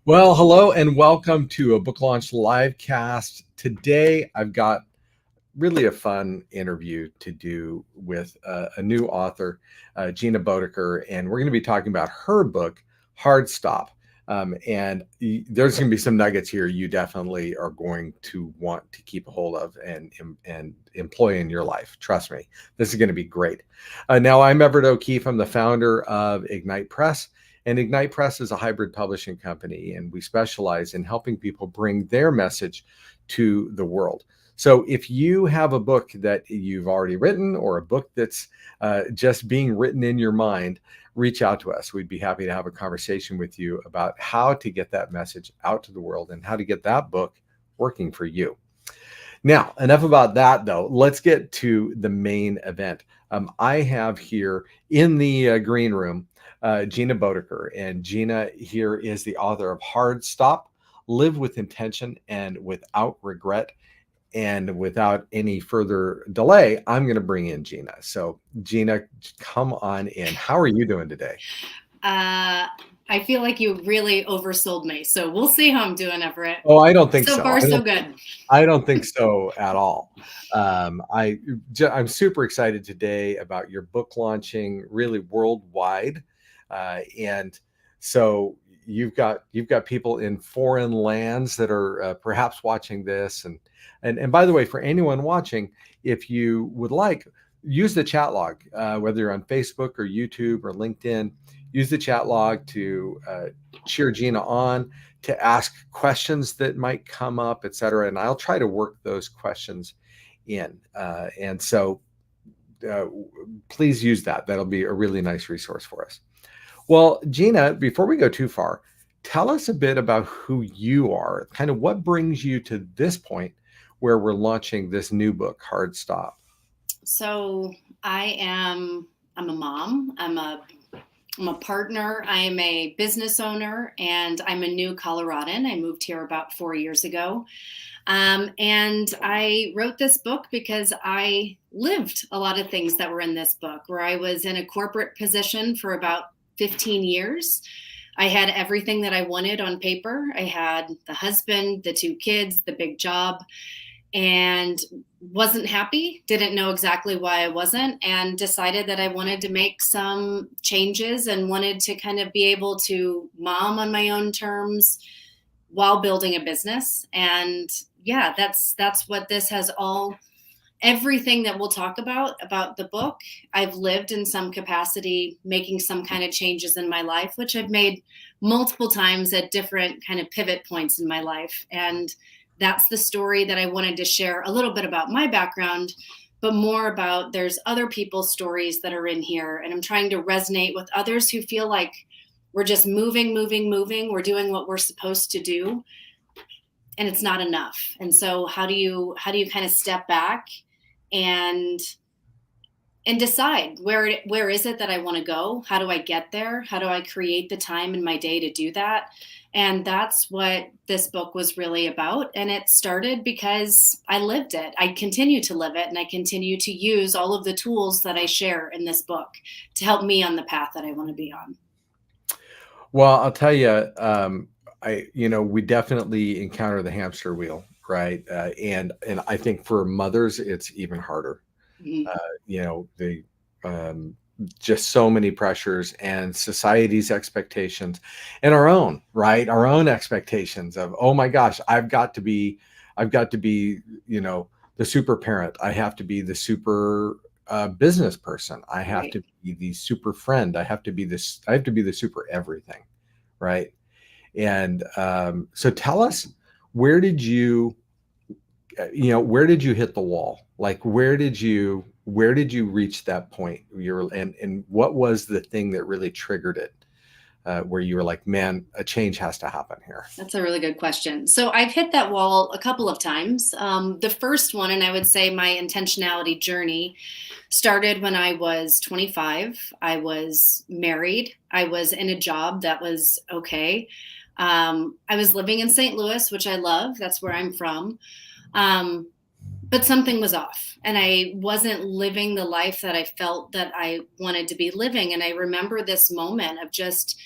Well, hello and welcome to a book launch livecast. Today, I've got really a fun interview to do with a new author, Gina Boedeker, and we're going to be talking about her book, Hard Stop. There's going to be some nuggets here you definitely are going to want to keep a hold of and employ in your life. Trust me, this is going to be great. Now, I'm Everett O'Keefe. I'm the founder of Ignite Press. And Ignite Press is a hybrid publishing company, and we specialize in helping people bring their message to the world. So if you have a book that you've already written or a book that's just being written in your mind, reach out to us. We'd be happy to have a conversation with you about how to get that message out to the world and how to get that book working for you. Now, enough about that, though. Let's get to the main event. I have here in the green room Gina Boedeker, and Gina here is the author of Hard Stop, Live with Intention and Without Regret. And without any further delay, I'm going to bring in Gina. So Gina, come on in. How are you doing today? I feel like you really oversold me. So we'll see how I'm doing, Everett. Oh, I don't think so. So far, so good. I don't think so at all. I'm super excited today about your book launching really worldwide. And so you've got people in foreign lands that are perhaps watching this. And by the way, for anyone watching, if you would like, use the chat log, whether you're on Facebook or YouTube or LinkedIn, use the chat log to cheer Gina on, to ask questions that might come up, et cetera. And I'll try to work those questions in. And so please use that. That'll be a really nice resource for us. Well, Gina, before we go too far, tell us a bit about who you are, kind of what brings you to this point where we're launching this new book, Hard Stop. So I'm a mom. I'm a partner. I am a business owner, and I'm a new Coloradan. I moved here about 4 years ago. And I wrote this book because I lived a lot of things that were in this book, where I was in a corporate position for about 15 years. I had everything that I wanted on paper. I had the husband, the 2 kids, the big job, and wasn't happy, didn't know exactly why I wasn't, and decided that I wanted to make some changes and wanted to kind of be able to mom on my own terms while building a business. And yeah, that's what this has all, everything that we'll talk about the book, I've lived in some capacity, making some kind of changes in my life, which I've made multiple times at different kind of pivot points in my life. And that's the story that I wanted to share, a little bit about my background, but more about there's other people's stories that are in here. And I'm trying to resonate with others who feel like we're just moving. We're doing what we're supposed to do, and it's not enough. And so how do you kind of step back and decide where is it that I want to go? How do I get there? How do I create the time in my day to do that? And that's what this book was really about. And it started because I lived it. I continue to live it, and I continue to use all of the tools that I share in this book to help me on the path that I want to be on. Well, I'll tell you, we definitely encounter the hamster wheel, right? And I think for mothers, it's even harder. Mm-hmm. Just so many pressures and society's expectations and our own, right? Our own expectations of, oh my gosh, I've got to be, the super parent. I have to be the super business person. I have Right. to be the super friend. I have to be the super everything. Right. And so tell us, where did you hit the wall? Like, where did you reach that point? And what was the thing that really triggered it? Where you were like, man, a change has to happen here? That's a really good question. So I've hit that wall a couple of times. The first one, and I would say my intentionality journey, started when I was 25. I was married. I was in a job that was okay. I was living in St. Louis, which I love. That's where I'm from. But something was off, and I wasn't living the life that I felt that I wanted to be living. And I remember this moment of just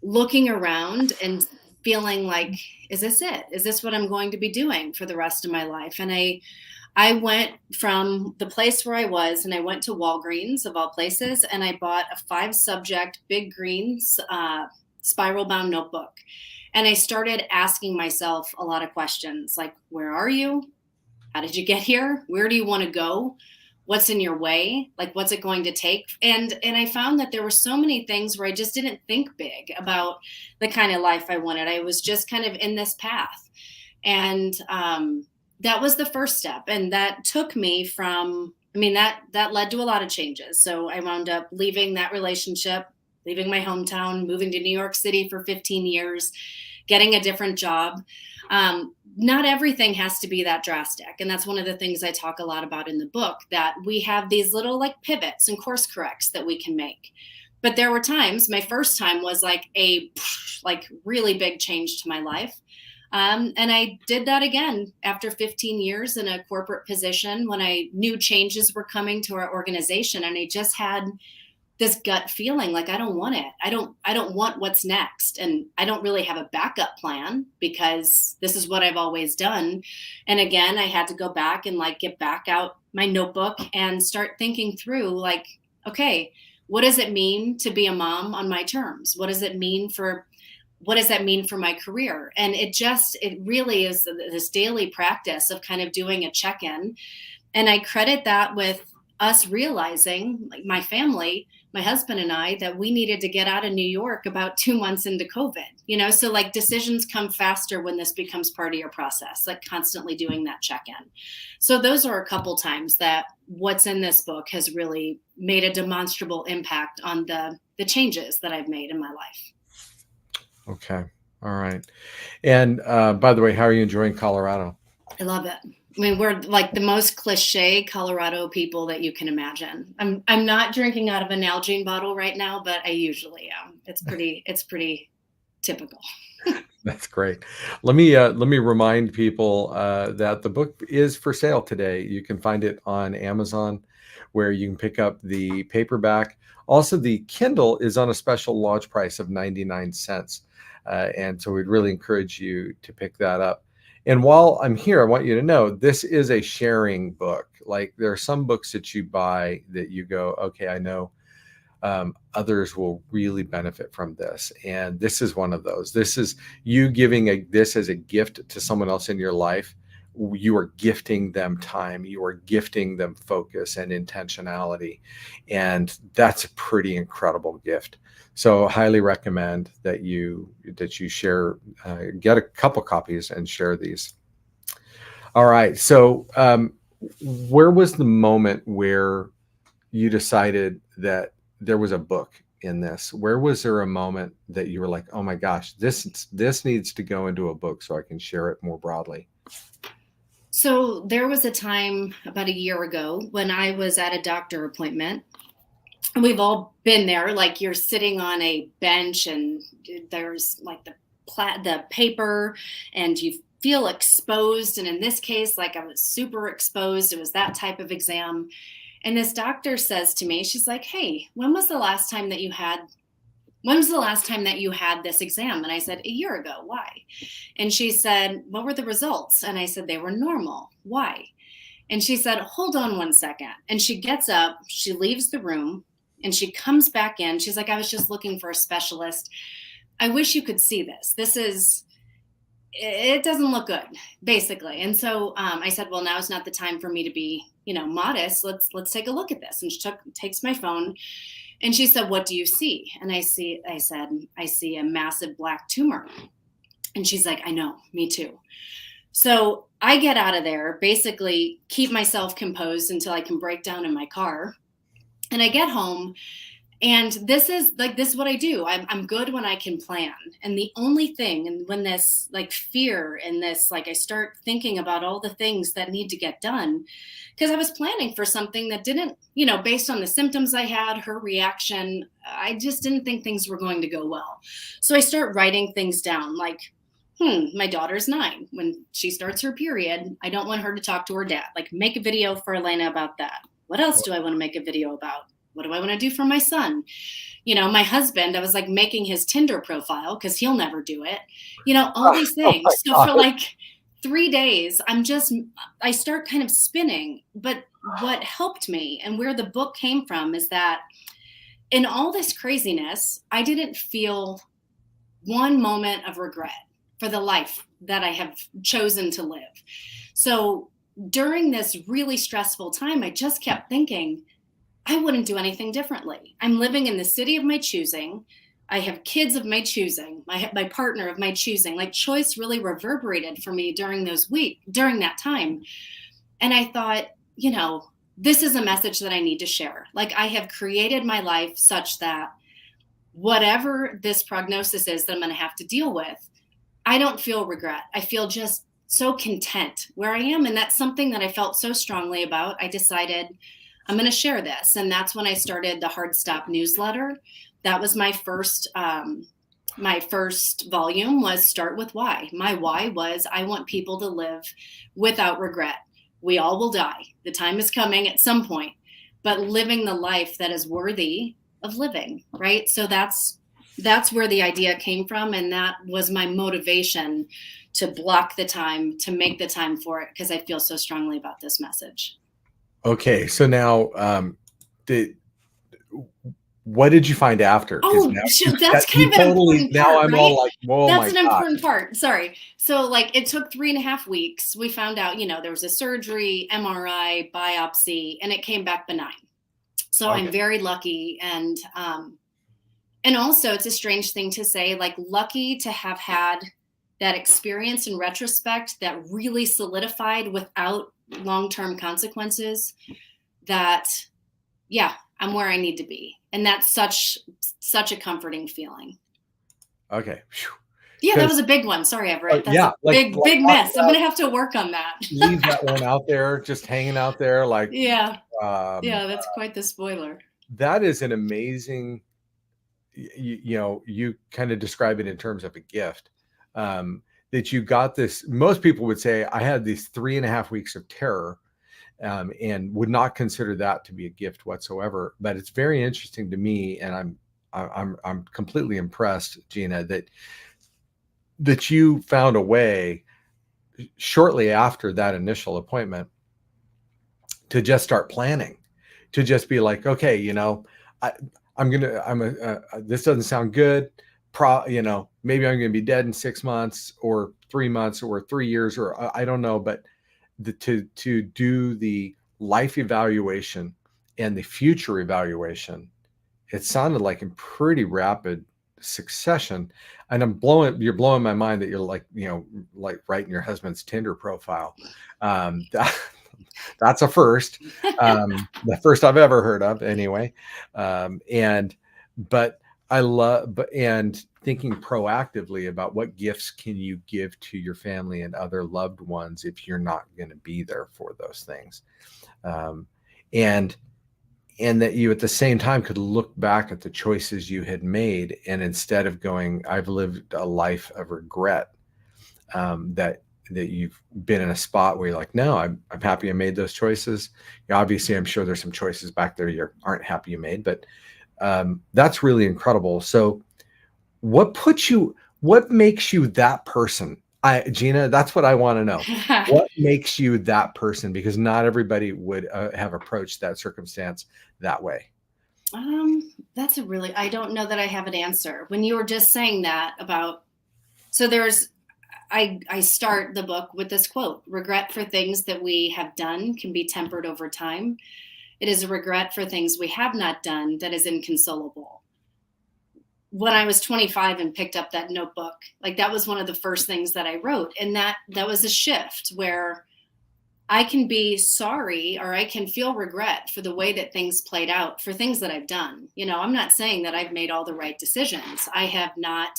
looking around and feeling like, is this it? Is this what I'm going to be doing for the rest of my life? And I went from the place where I was, and I went to Walgreens of all places, and I bought a 5-subject big greens spiral bound notebook. And I started asking myself a lot of questions like, where are you? How did you get here? Where do you want to go? What's in your way? Like, what's it going to take? And I found that there were so many things where I just didn't think big about the kind of life I wanted. I was just kind of in this path. And that was the first step. And that took me from, I mean, that led to a lot of changes. So I wound up leaving that relationship, leaving my hometown, moving to New York City for 15 years, getting a different job. Not everything has to be that drastic. And that's one of the things I talk a lot about in the book, that we have these little like pivots and course corrects that we can make. But there were times, my first time was like a really big change to my life. And I did that again after 15 years in a corporate position when I knew changes were coming to our organization. And I just had this gut feeling like, I don't want it. I don't want what's next. And I don't really have a backup plan because this is what I've always done. And again, I had to go back and like get back out my notebook and start thinking through like, okay, what does it mean to be a mom on my terms? What does that mean for my career? And it really is this daily practice of kind of doing a check-in. And I credit that with us realizing, like my family, my husband and I, that we needed to get out of New York about 2 months into COVID, so like decisions come faster when this becomes part of your process, like constantly doing that check-in. So those are a couple times that what's in this book has really made a demonstrable impact on the changes that I've made in my life. Okay. All right. And by the way, how are you enjoying Colorado? I love it. I mean, we're like the most cliche Colorado people that you can imagine. I'm not drinking out of an Nalgene bottle right now, but I usually am. It's pretty typical. That's great. Let me remind people that the book is for sale today. You can find it on Amazon, where you can pick up the paperback. Also, the Kindle is on a special launch price of 99 cents. And so we'd really encourage you to pick that up. And while I'm here, I want you to know this is a sharing book. Like there are some books that you buy that you go, okay, I know others will really benefit from this. And this is one of those. This is you giving this as a gift to someone else in your life. You are gifting them time. You are gifting them focus and intentionality. And that's a pretty incredible gift. So highly recommend that you share, get a couple copies and share these. All right. So where was the moment where you decided that there was a book in this? Where was there a moment that you were like, oh my gosh, this needs to go into a book so I can share it more broadly? So there was a time about a year ago when I was at a doctor appointment. And we've all been there, like you're sitting on a bench and there's like the paper and you feel exposed. And in this case, like I was super exposed. It was that type of exam. And this doctor says to me, she's like, hey, when was the last time that you had this exam? And I said, a year ago. Why? And she said, what were the results? And I said, they were normal. Why? And she said, hold on one second. And she gets up, she leaves the room, and she comes back in. She's like, I was just looking for a specialist. I wish you could see this. It doesn't look good, basically. And so I said, well, now is not the time for me to be, modest. Let's take a look at this. And she takes my phone and she said, what do you see? And I said, I see a massive black tumor. And she's like, I know, me too. So I get out of there, basically keep myself composed until I can break down in my car. And I get home, and this is what I do. I'm good when I can plan. And the only thing, and when this like fear and this, like I start thinking about all the things that need to get done, because I was planning for something that didn't, based on the symptoms I had, her reaction, I just didn't think things were going to go well. So I start writing things down like, my daughter's 9. When she starts her period, I don't want her to talk to her dad. Like make a video for Elena about that. What else do I want to make a video about? what do I want to do for my son? My husband, I was like making his Tinder profile because he'll never do it. All these Oh my things. So God. for like 3 days, I start kind of spinning. But what helped me and where the book came from is that in all this craziness, I didn't feel one moment of regret for the life that I have chosen to live. So during this really stressful time, I just kept thinking, I wouldn't do anything differently. I'm living in the city of my choosing. I have kids of my choosing. I have my partner of my choosing. Like choice really reverberated for me during that time. And I thought, this is a message that I need to share. Like I have created my life such that whatever this prognosis is that I'm going to have to deal with, I don't feel regret. I feel just so content where I am. And that's something that I felt so strongly about. I decided I'm going to share this. And that's when I started the Hard Stop newsletter. That was my first volume was Start with Why. My why was I want people to live without regret. We all will die. The time is coming at some point, but living the life that is worthy of living, right? So that's where the idea came from. And that was my motivation to block the time, to make the time for it, because I feel so strongly about this message. Okay. So now, what did you find after? Because Oh, now that's kind of an important now part, I'm right? all like, whoa, That's my an God. important part. Sorry. So like it took 3.5 weeks. We found out, there was a surgery, MRI, biopsy, and it came back benign. So I'm Okay. very lucky. And also it's a strange thing to say, like lucky to have had that experience in retrospect that really solidified without long-term consequences that, yeah, I'm where I need to be. And that's such a comforting feeling. Okay. Yeah, that was a big one. Sorry, Everett. That's Yeah, a big, big talk mess. I'm about going to have to work on that. leave that one out there, just hanging out there. Like, Yeah. um, Yeah, that's quite the spoiler. that is an amazing, you kind of describe it in terms of a gift. That you got this. Most people would say, I had these 3.5 weeks of terror, and would not consider that to be a gift whatsoever. But it's very interesting to me, and I'm completely impressed, Gina, that you found a way shortly after that initial appointment to just start planning, to just be like, okay, I, this doesn't sound good. Maybe I'm going to be dead in 6 months or 3 months or 3 years, or I don't know, but to do the life evaluation and the future evaluation, it sounded like in pretty rapid succession. And you're blowing my mind that you're like, like writing your husband's Tinder profile. That's a first, the first I've ever heard of anyway. But I love, and thinking proactively about what gifts can you give to your family and other loved ones if you're not going to be there for those things. And that you at the same time could look back at the choices you had made, and instead of going, I've lived a life of regret, that you've been in a spot where you're like, no, I'm happy I made those choices. Obviously, I'm sure there's some choices back there you aren't happy you made, but that's really incredible. So what makes you that person? Gina, that's what I want to know. What makes you that person? Because not everybody would have approached that circumstance that way. I don't know that I have an answer. When you were just saying that about, so I start the book with this quote: regret for things that we have done can be tempered over time. It is a regret for things we have not done that is inconsolable. When I was 25 and picked up that notebook, like that was one of the first things that I wrote. And that was a shift where I can be sorry, or I can feel regret for the way that things played out, for things that I've done. I'm not saying that I've made all the right decisions. I have not,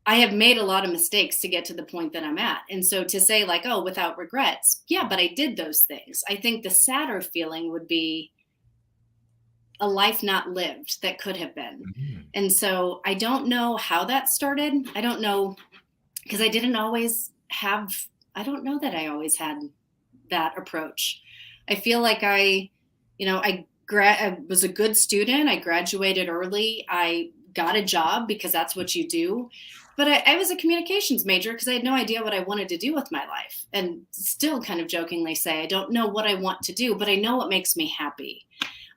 I have made a lot of mistakes to get to the point that I'm at. And so to say like, oh, without regrets, yeah, but I did those things. I think the sadder feeling would be a life not lived that could have been. Mm-hmm. And so I don't know how that started. I don't know, because I don't know that I always had that approach. I feel like I I was a good student. I graduated early. I got a job because that's what you do. But I was a communications major because I had no idea what I wanted to do with my life. And still kind of jokingly say, I don't know what I want to do, but I know what makes me happy.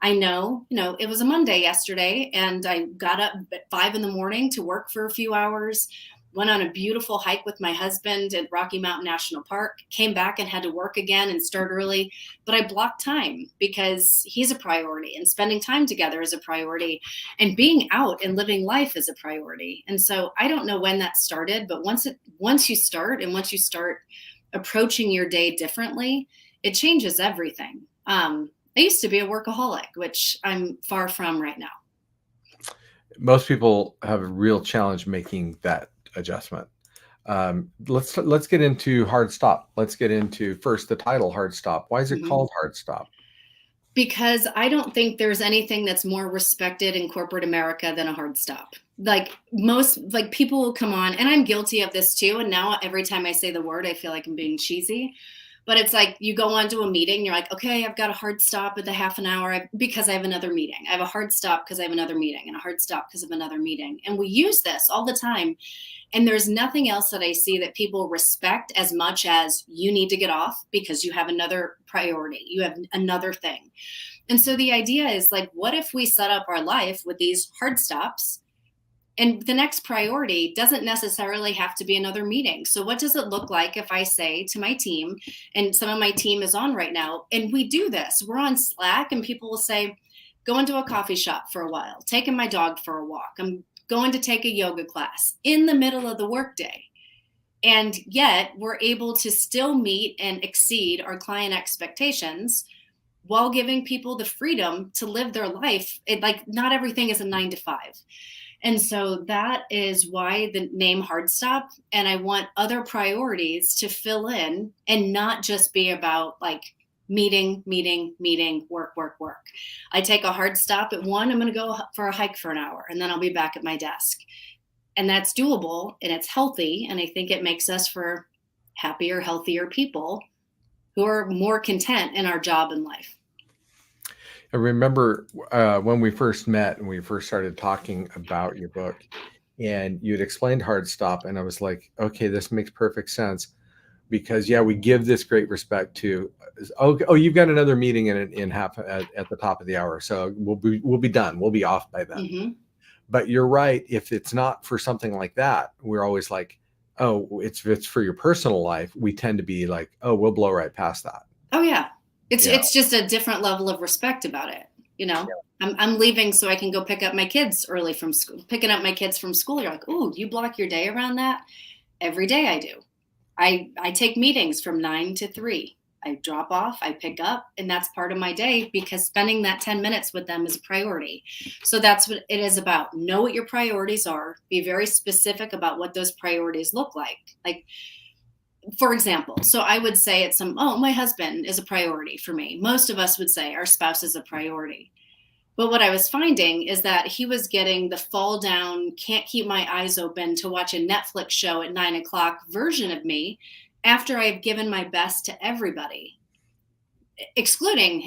I know, it was a Monday yesterday and I got up at 5 a.m. to work for a few hours, went on a beautiful hike with my husband at Rocky Mountain National Park, came back and had to work again and start early. But I blocked time because he's a priority and spending time together is a priority and being out and living life is a priority. And so I don't know when that started, but once you start approaching your day differently, it changes everything. I used to be a workaholic, which I'm far from right now. Most people have a real challenge making that adjustment. Let's get into hard stop. Let's get into first the title hard stop. Why is it called hard stop? Because I don't think there's anything that's more respected in corporate America than a hard stop. Like people will come on, and I'm guilty of this too. And now every time I say the word, I feel like I'm being cheesy. But it's like you go on to a meeting, you're like, okay, I've got a hard stop at the half an hour because I have another meeting. I have a hard stop because I have another meeting and a hard stop because of another meeting. And we use this all the time. And there's nothing else that I see that people respect as much as you need to get off because you have another priority. You have another thing. And so the idea is like, what if we set up our life with these hard stops? And the next priority doesn't necessarily have to be another meeting. So what does it look like if I say to my team, and some of my team is on right now, and we do this, we're on Slack and people will say, go into a coffee shop for a while, taking my dog for a walk. I'm going to take a yoga class in the middle of the workday. And yet we're able to still meet and exceed our client expectations while giving people the freedom to live their life. Not everything is a 9 to 5. And so that is why the name Hard Stop. And I want other priorities to fill in and not just be about like meeting, work. I take a hard stop at 1. I'm going to go for a hike for an hour and then I'll be back at my desk. And that's doable and it's healthy. And I think it makes us for happier, healthier people who are more content in our job and life. I remember when we first met and we first started talking about your book and you'd explained hard stop. And I was like, okay, this makes perfect sense because we give this great respect to, you've got another meeting in half at the top of the hour. So we'll be done. We'll be off by then. Mm-hmm. But you're right. If it's not for something like that, we're always like, oh, it's for your personal life. We tend to be like, oh, we'll blow right past that. Oh yeah. It's just a different level of respect about it. I'm leaving so I can go pick up my kids early from school, picking up my kids from school. You're like, oh, you block your day around that? Every day I do. I take meetings from 9 to 3. I drop off, I pick up, and that's part of my day because spending that 10 minutes with them is a priority. So that's what it is about. Know what your priorities are. Be very specific about what those priorities look like. Like, for example, so I would say my husband is a priority for me. Most of us would say our spouse is a priority. But what I was finding is that he was getting the fall down, can't keep my eyes open to watch a Netflix show at 9 o'clock version of me after I've given my best to everybody, excluding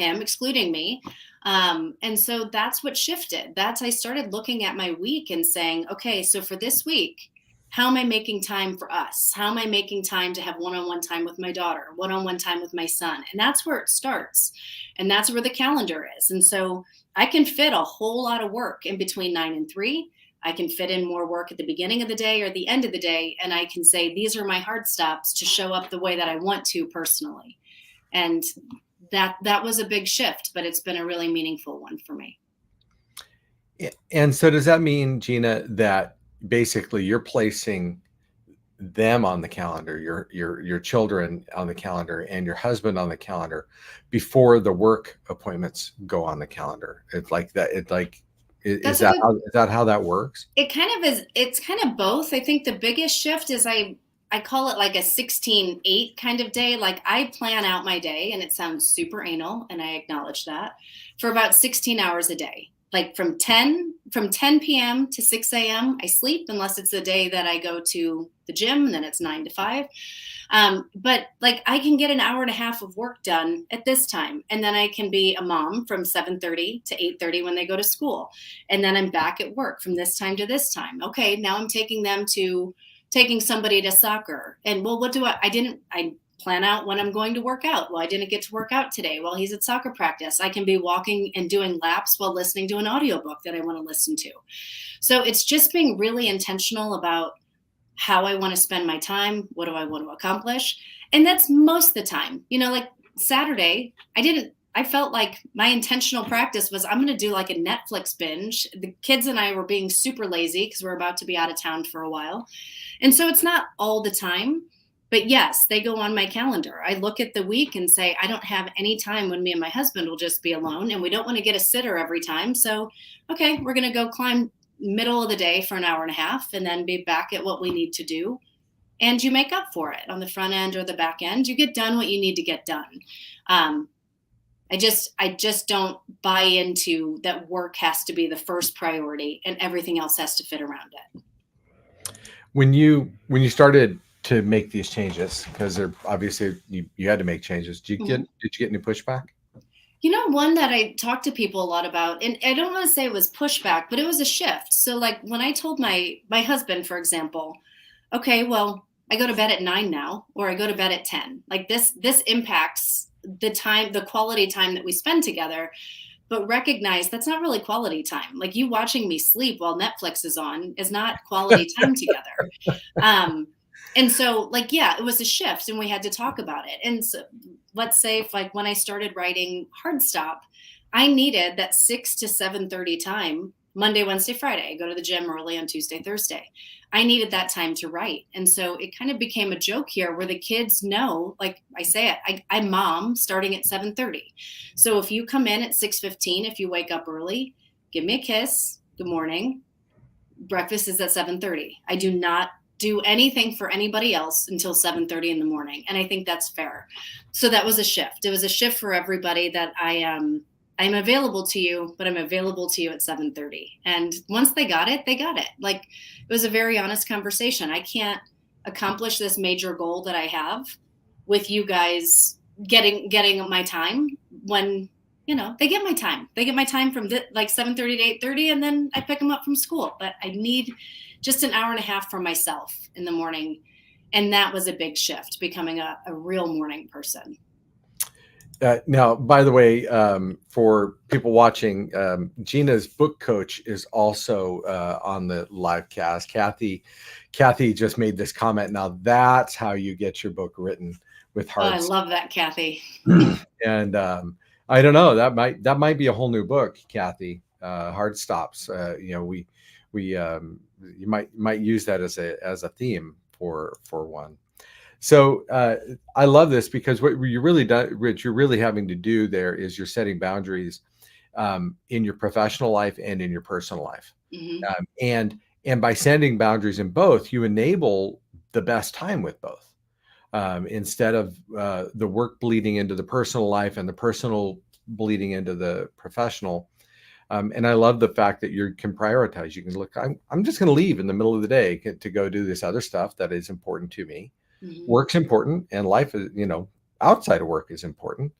me. And so that's what shifted. I started looking at my week and saying, okay, so for this week, how am I making time for us? How am I making time to have one-on-one time with my daughter, one-on-one time with my son? And that's where it starts. And that's where the calendar is. And so I can fit a whole lot of work in between 9 and 3. I can fit in more work at the beginning of the day or the end of the day. And I can say, these are my hard stops to show up the way that I want to personally. And that was a big shift, but it's been a really meaningful one for me. And so does that mean, Gina, that basically you're placing them on the calendar, your children on the calendar and your husband on the calendar before the work appointments go on the calendar? It's like that. Is that how that works? It kind of is. It's kind of both. I think the biggest shift is I call it like a 16/8 kind of day. Like I plan out my day, and it sounds super anal, and I acknowledge that, for about 16 hours a day. like from 10 p.m. to 6 a.m. I sleep, unless it's the day that I go to the gym, and then it's 9 to 5. But like I can get an hour and a half of work done at this time. And then I can be a mom from 7:30 to 8:30 when they go to school. And then I'm back at work from this time to this time. Okay, now I'm taking somebody to soccer. And well, what do I plan out when I'm going to work out. Well, I didn't get to work out today. Well, he's at soccer practice. I can be walking and doing laps while listening to an audiobook that I want to listen to. So it's just being really intentional about how I want to spend my time. What do I want to accomplish? And that's most of the time. Like Saturday, I felt like my intentional practice was I'm going to do like a Netflix binge. The kids and I were being super lazy because we're about to be out of town for a while. And so it's not all the time. But yes, they go on my calendar. I look at the week and say, I don't have any time when me and my husband will just be alone, and we don't want to get a sitter every time. So, okay, we're going to go climb middle of the day for an hour and a half and then be back at what we need to do. And you make up for it on the front end or the back end. You get done what you need to get done. I just don't buy into that work has to be the first priority and everything else has to fit around it. When you started to make these changes, because they're obviously you had to make changes, did you get any pushback? One that I talk to people a lot about, and I don't want to say it was pushback, but it was a shift. So like when I told my husband, for example, okay, well, I go to bed at 9 now, or I go to bed at 10. Like this impacts the quality time that we spend together, but recognize that's not really quality time. Like you watching me sleep while Netflix is on is not quality time together. And so like, yeah, it was a shift and we had to talk about it. And so let's say if like when I started writing Hard Stop, I needed that 6 to 7:30 time, Monday, Wednesday, Friday. I go to the gym early on Tuesday, Thursday. I needed that time to write. And so it kind of became a joke here where the kids know, like I say it, I mom starting at 7:30. So if you come in at 6:15, if you wake up early, give me a kiss. Good morning. Breakfast is at 7:30. I do not do anything for anybody else until 7:30 in the morning. And I think that's fair. So that was a shift. It was a shift for everybody that I'm available to you, but I'm available to you at 7:30. And once they got it, they got it. Like it was a very honest conversation. I can't accomplish this major goal that I have with you guys getting my time when, they get my time. They get my time from like 7:30 to 8:30, and then I pick them up from school. But I need just an hour and a half for myself in the morning. And that was a big shift, becoming a real morning person. Now, by the way, for people watching, Gina's book coach is also on the live cast. Kathy just made this comment. Now that's how you get your book written with Hard. I love that, Kathy. And I don't know, that might be a whole new book, Kathy. Hard Stops. You might use that as a theme for one. So I love this because what you really do, Rich, you're really having to do there is you're setting boundaries in your professional life and in your personal life. And by setting boundaries in both, you enable the best time with both. Instead of the work bleeding into the personal life and the personal bleeding into the professional. And I love the fact that you can prioritize. You can look, I'm just going to leave in the middle of the day to go do this other stuff that is important to me. Work's important, and life is, outside of work is important.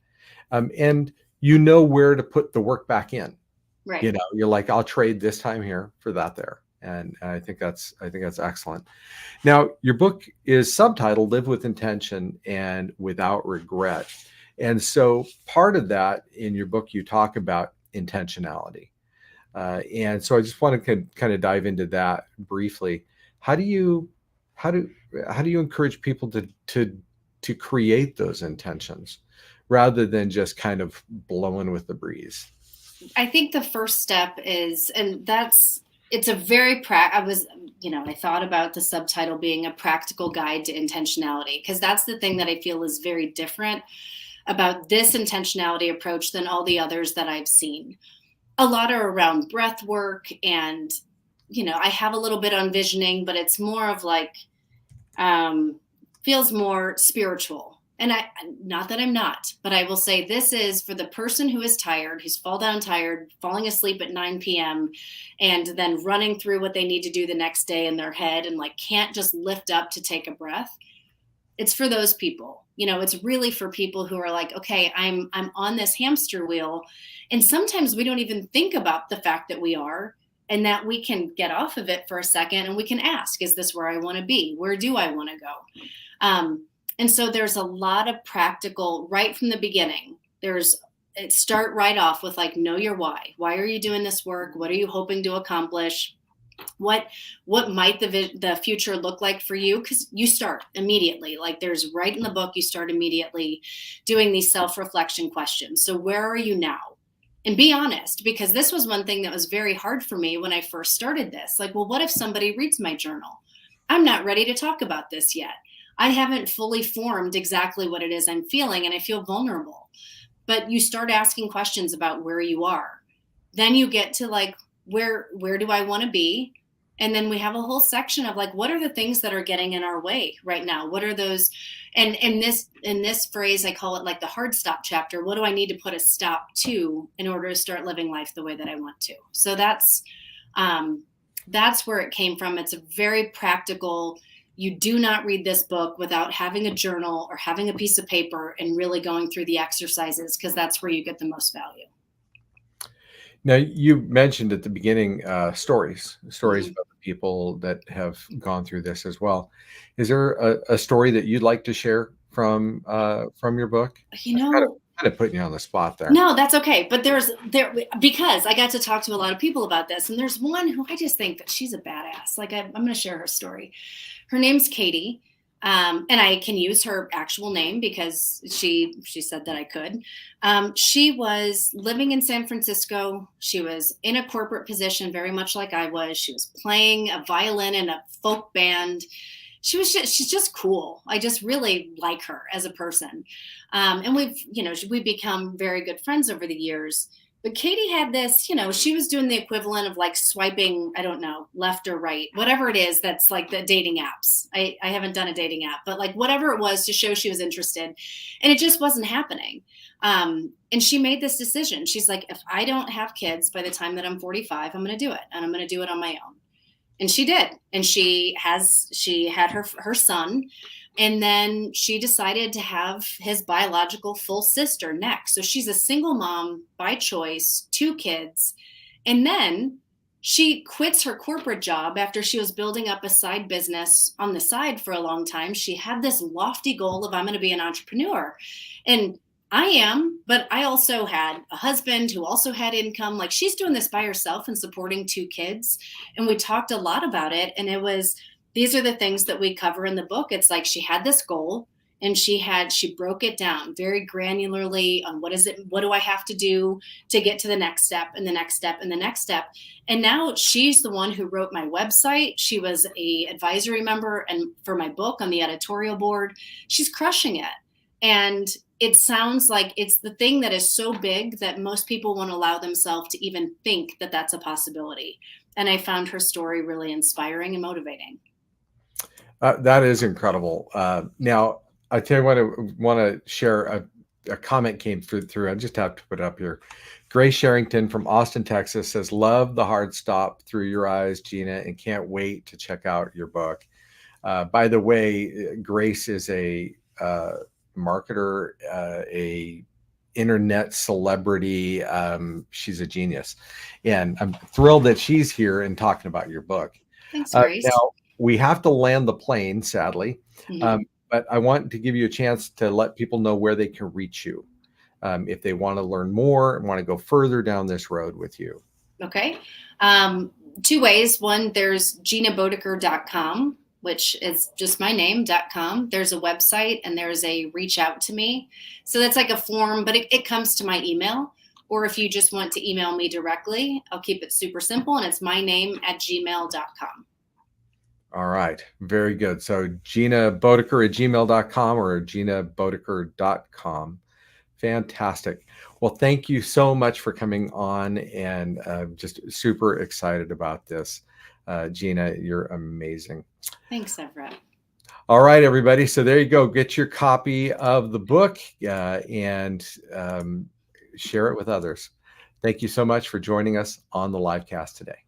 And where to put the work back in. Right. You're like, I'll trade this time here for that there. And I think that's excellent. Now, your book is subtitled Live with Intention and Without Regret. And so part of that in your book, you talk about intentionality. And so I just want to kind of dive into that briefly. How do you encourage people to create those intentions rather than just kind of blowing with the breeze? I think the first step is, and it's a very I thought about the subtitle being a practical guide to intentionality, because that's the thing that I feel is very different about this intentionality approach than all the others that I've seen. A lot are around breath work, and I have a little bit on visioning, but it's more of like feels more spiritual. And not that I'm not, but I will say this is for the person who is tired, who's tired, falling asleep at 9 p.m. and then running through what they need to do the next day in their head and like can't just lift up to take a breath. It's for those people. It's really for people who are like, okay, I'm on this hamster wheel. And sometimes we don't even think about the fact that we are, and that we can get off of it for a second and we can ask, is this where I want to be? Where do I want to go? And so there's a lot of practical right from the beginning. Start right off with like, know your why. Why are you doing this work? What are you hoping to accomplish? What might the future look like for you? Because you start immediately. Like there's right in the book, you start immediately doing these self-reflection questions. So where are you now? And be honest, because this was one thing that was very hard for me when I first started this. Like, well, what if somebody reads my journal? I'm not ready to talk about this yet. I haven't fully formed exactly what it is I'm feeling, and I feel vulnerable. But you start asking questions about where you are. Then you get to like, where do I want to be? And then we have a whole section of like, what are the things that are getting in our way right now? What are those? And in this phrase, I call it like the hard stop chapter. What do I need to put a stop to in order to start living life the way that I want to? So that's where it came from. It's a very practical. You do not read this book without having a journal or having a piece of paper and really going through the exercises, because that's where you get the most value. Now, you mentioned at the beginning stories Mm-hmm. about the people that have gone through this as well. Is there a story that you'd like to share from your book? Kind of putting you on the spot there. No, that's okay. But because I got to talk to a lot of people about this, and there's one who I just think that she's a badass. Like I'm going to share her story. Her name's Katie. And I can use her actual name because she said that I could. She was living in San Francisco. She was in a corporate position, very much like I was. She was playing a violin in a folk band. She's just cool. I just really like her as a person. And we've become very good friends over the years. But Katie had this, she was doing the equivalent of like swiping, I don't know, left or right, whatever it is that's like the dating apps. I haven't done a dating app, but like whatever it was to show she was interested. And it just wasn't happening. And she made this decision. She's like, if I don't have kids by the time that I'm 45, I'm going to do it. And I'm going to do it on my own. And she did. And she had her son. And then she decided to have his biological full sister next. So she's a single mom by choice, 2 kids. And then she quits her corporate job after she was building up a side business on the side for a long time. She had this lofty goal of, I'm going to be an entrepreneur. And I am, but I also had a husband who also had income. Like she's doing this by herself and supporting 2 kids. And we talked a lot about it. And these are the things that we cover in the book. It's like she had this goal and she broke it down very granularly on what do I have to do to get to the next step and the next step and the next step. And now she's the one who wrote my website. She was a advisory member and for my book on the editorial board. She's crushing it. And it sounds like it's the thing that is so big that most people won't allow themselves to even think that that's a possibility. And I found her story really inspiring and motivating. That is incredible. Now, I tell you what, I want to share a comment came through. I just have to put it up here. Grace Sherrington from Austin, Texas says, love the hard stop through your eyes, Gina, and can't wait to check out your book. By the way, Grace is a marketer, a internet celebrity. She's a genius. And I'm thrilled that she's here and talking about your book. Thanks, Grace. Now, we have to land the plane, sadly, but I want to give you a chance to let people know where they can reach you if they want to learn more and want to go further down this road with you. Okay. 2 ways. One, there's ginaboedeker.com, which is just my name.com. There's a website and there's a reach out to me. So that's like a form, but it comes to my email. Or if you just want to email me directly, I'll keep it super simple and it's my name @gmail.com. All right. Very good. So Gina Boedeker @gmail.com or ginaboedeker.com. Fantastic. Well, thank you so much for coming on and just super excited about this. Gina, you're amazing. Thanks, Everett. All right, everybody. So there you go. Get your copy of the book and share it with others. Thank you so much for joining us on the Livecast today.